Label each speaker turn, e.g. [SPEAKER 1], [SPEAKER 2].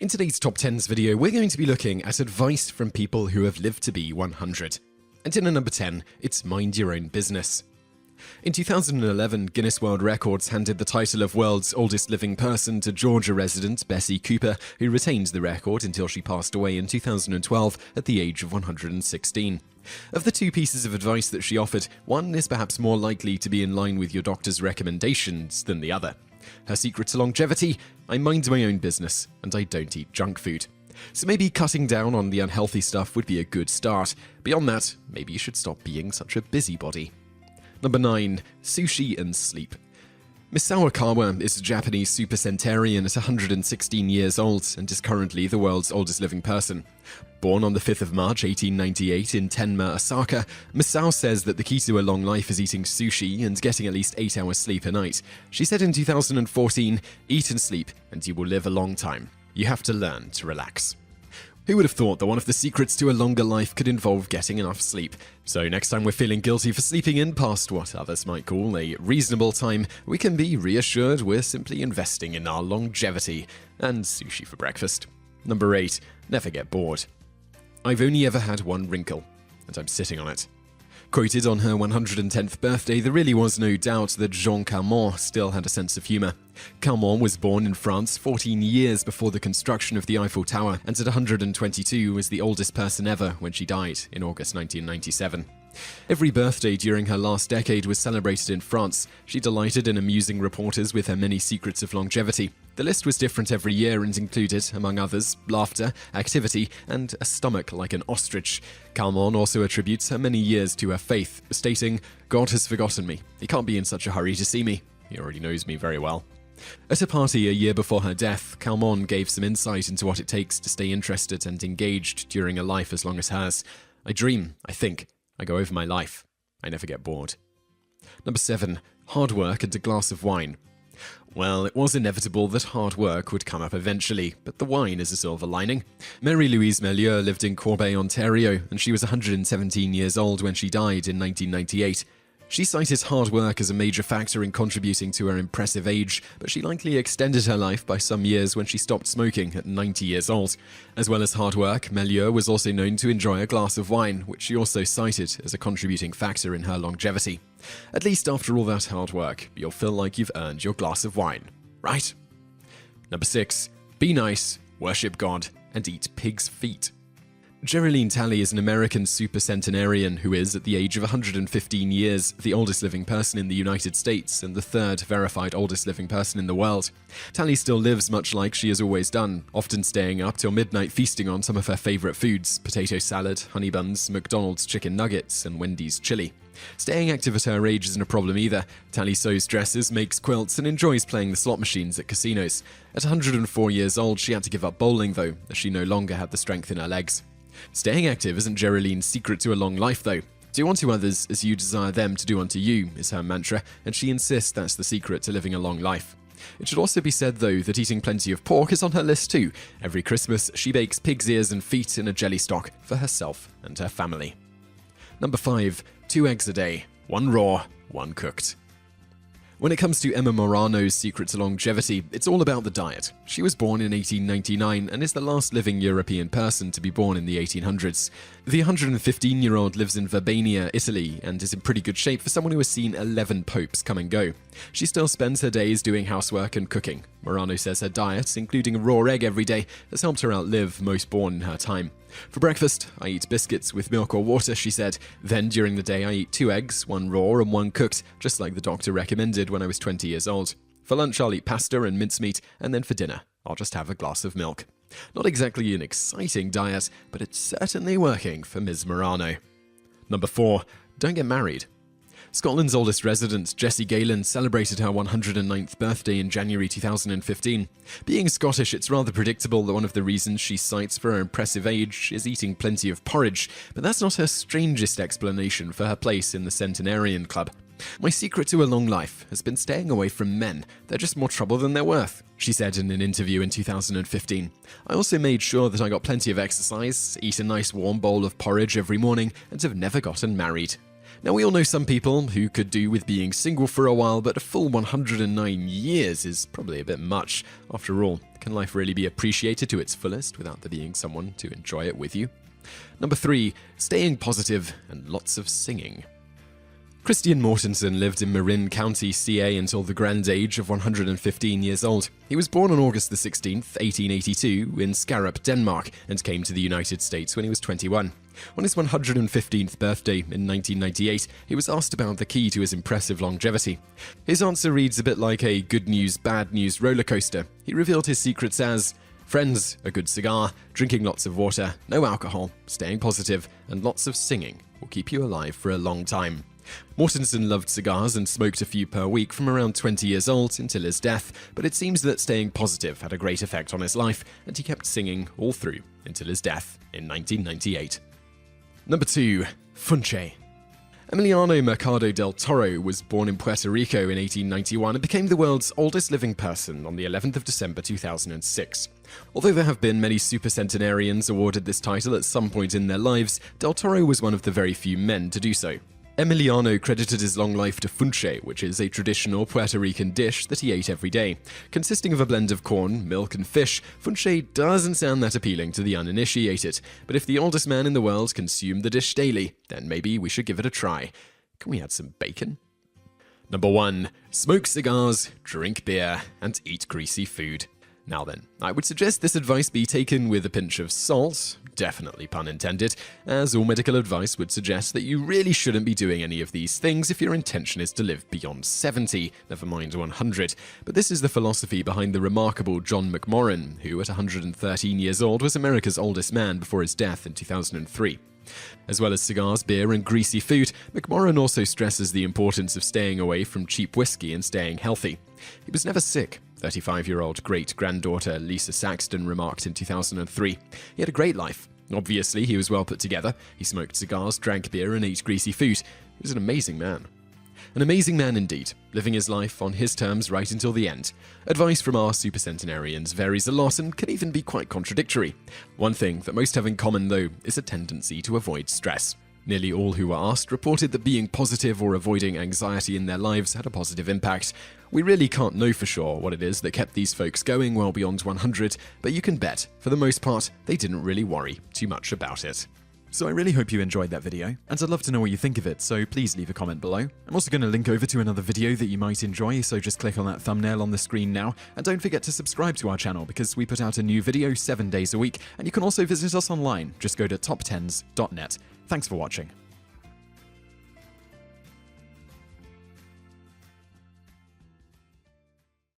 [SPEAKER 1] In today's Top 10s video, we're going to be looking at advice from people who have lived to be 100. And in at number 10, it's mind your own business. In 2011, Guinness World Records handed the title of world's oldest living person to Georgia resident Bessie Cooper, who retained the record until she passed away in 2012 at the age of 116. Of the two pieces of advice that she offered, one is perhaps more likely to be in line with your doctor's recommendations than the other. Her secret to longevity: I mind my own business and I don't eat junk food. So maybe cutting down on the unhealthy stuff would be a good start. Beyond that, maybe you should stop being such a busybody. Number 9. Sushi and sleep. Miss Sawakawa is a Japanese super centenarian at 116 years old and is currently the world's oldest living person. Born on the 5th of March 1898 in Tenma, Osaka, Miss Sao says that the key to a long life is eating sushi and getting at least 8 hours sleep a night. She said in 2014, "Eat and sleep and you will live a long time. You have to learn to relax." Who would have thought that one of the secrets to a longer life could involve getting enough sleep? So next time we're feeling guilty for sleeping in past what others might call a reasonable time, we can be reassured we're simply investing in our longevity and sushi for breakfast. Number 8. Never get bored. I've only ever had one wrinkle, and I'm sitting on it. Quoted on her 110th birthday, there really was no doubt that Jean Calment still had a sense of humour. Calment was born in France 14 years before the construction of the Eiffel Tower, and at 122 was the oldest person ever when she died in August 1997. Every birthday during her last decade was celebrated in France. She delighted in amusing reporters with her many secrets of longevity. The list was different every year and included, among others, laughter, activity, and a stomach like an ostrich. Calment also attributes her many years to her faith, stating, "God has forgotten me. He can't be in such a hurry to see me. He already knows me very well." At a party a year before her death, Calment gave some insight into what it takes to stay interested and engaged during a life as long as hers. "I dream, I think, I go over my life. I never get bored." Number 7. Hard work and a glass of wine. Well, it was inevitable that hard work would come up eventually, but the wine is a silver lining. Mary Louise Melieu lived in Corbeil, Ontario, and she was 117 years old when she died in 1998. She cited hard work as a major factor in contributing to her impressive age, but she likely extended her life by some years when she stopped smoking at 90 years old. As well as hard work, Melieu was also known to enjoy a glass of wine, which she also cited as a contributing factor in her longevity. At least after all that hard work, you'll feel like you've earned your glass of wine, right? Number 6. Be nice, worship God, and eat pig's feet. Geraldine Talley is an American super centenarian who is, at the age of 115 years, the oldest living person in the United States and the third verified oldest living person in the world. Talley still lives much like she has always done, often staying up till midnight feasting on some of her favorite foods: potato salad, honey buns, McDonald's chicken nuggets, and Wendy's chili. Staying active at her age isn't a problem either. Talley sews dresses, makes quilts, and enjoys playing the slot machines at casinos. At 104 years old, she had to give up bowling though, as she no longer had the strength in her legs. Staying active isn't Geraldine's secret to a long life though. Do unto others as you desire them to do unto you is her mantra, and she insists that's the secret to living a long life. It should also be said though that eating plenty of pork is on her list too. Every Christmas, she bakes pig's ears and feet in a jelly stock for herself and her family. Number 5. 2 eggs a day, 1 raw, 1 cooked. When it comes to Emma Morano's secret to longevity, it's all about the diet. She was born in 1899 and is the last living European person to be born in the 1800s. The 115-year-old lives in Verbania, Italy, and is in pretty good shape for someone who has seen 11 popes come and go. She still spends her days doing housework and cooking. Morano says her diet, including a raw egg every day, has helped her outlive most born in her time. "For breakfast, I eat biscuits with milk or water," she said. "Then during the day I eat 2 eggs, 1 raw and 1 cooked, just like the doctor recommended when I was 20 years old. For lunch I'll eat pasta and mincemeat, and then for dinner I'll just have a glass of milk." Not exactly an exciting diet, but it's certainly working for Ms. Morano. Number 4. Don't get married. Scotland's oldest resident, Jessie Galen, celebrated her 109th birthday in January 2015. Being Scottish, it's rather predictable that one of the reasons she cites for her impressive age is eating plenty of porridge, but that's not her strangest explanation for her place in the Centenarian Club. "My secret to a long life has been staying away from men. They're just more trouble than they're worth," she said in an interview in 2015. "I also made sure that I got plenty of exercise, eat a nice warm bowl of porridge every morning, and have never gotten married." Now, we all know some people who could do with being single for a while, but a full 109 years is probably a bit much. After all, can life really be appreciated to its fullest without there being someone to enjoy it with you? Number 3, staying positive and lots of singing. Christian Mortensen lived in Marin County, CA until the grand age of 115 years old. He was born on August 16, 1882 in Skarup, Denmark, and came to the United States when he was 21. On his 115th birthday in 1998, he was asked about the key to his impressive longevity. His answer reads a bit like a good news, bad news roller coaster. He revealed his secrets as friends, a good cigar, drinking lots of water, no alcohol, staying positive, and lots of singing will keep you alive for a long time. Mortensen loved cigars and smoked a few per week from around 20 years old until his death, but it seems that staying positive had a great effect on his life, and he kept singing all through until his death in 1998. Number 2, Funche. Emiliano Mercado del Toro was born in Puerto Rico in 1891 and became the world's oldest living person on the 11th of December 2006. Although there have been many super centenarians awarded this title at some point in their lives, del Toro was one of the very few men to do so. Emiliano credited his long life to funche, which is a traditional Puerto Rican dish that he ate every day. Consisting of a blend of corn, milk, and fish, funche doesn't sound that appealing to the uninitiated, but if the oldest man in the world consumed the dish daily, then maybe we should give it a try. Can we add some bacon? Number 1, smoke cigars, drink beer, and eat greasy food. Now then, I would suggest this advice be taken with a pinch of salt, definitely pun intended, as all medical advice would suggest that you really shouldn't be doing any of these things if your intention is to live beyond 70, never mind 100. But this is the philosophy behind the remarkable John McMorran, who at 113 years old was America's oldest man before his death in 2003. As well as cigars, beer, and greasy food, McMorran also stresses the importance of staying away from cheap whiskey and staying healthy. He was never sick, 35-year-old great-granddaughter Lisa Saxton remarked in 2003. He had a great life. Obviously, he was well put together. He smoked cigars, drank beer, and ate greasy food. He was an amazing man. An amazing man indeed, living his life on his terms right until the end. Advice from our super centenarians varies a lot and can even be quite contradictory. One thing that most have in common, though, is a tendency to avoid stress. Nearly all who were asked reported that being positive or avoiding anxiety in their lives had a positive impact. We really can't know for sure what it is that kept these folks going well beyond 100, but you can bet, for the most part, they didn't really worry too much about it. So I really hope you enjoyed that video, and I'd love to know what you think of it, so please leave a comment below. I'm also going to link over to another video that you might enjoy, so just click on that thumbnail on the screen now, and don't forget to subscribe to our channel because we put out a new video 7 days a week, and you can also visit us online. Just go to TopTenz.net. Thanks for watching.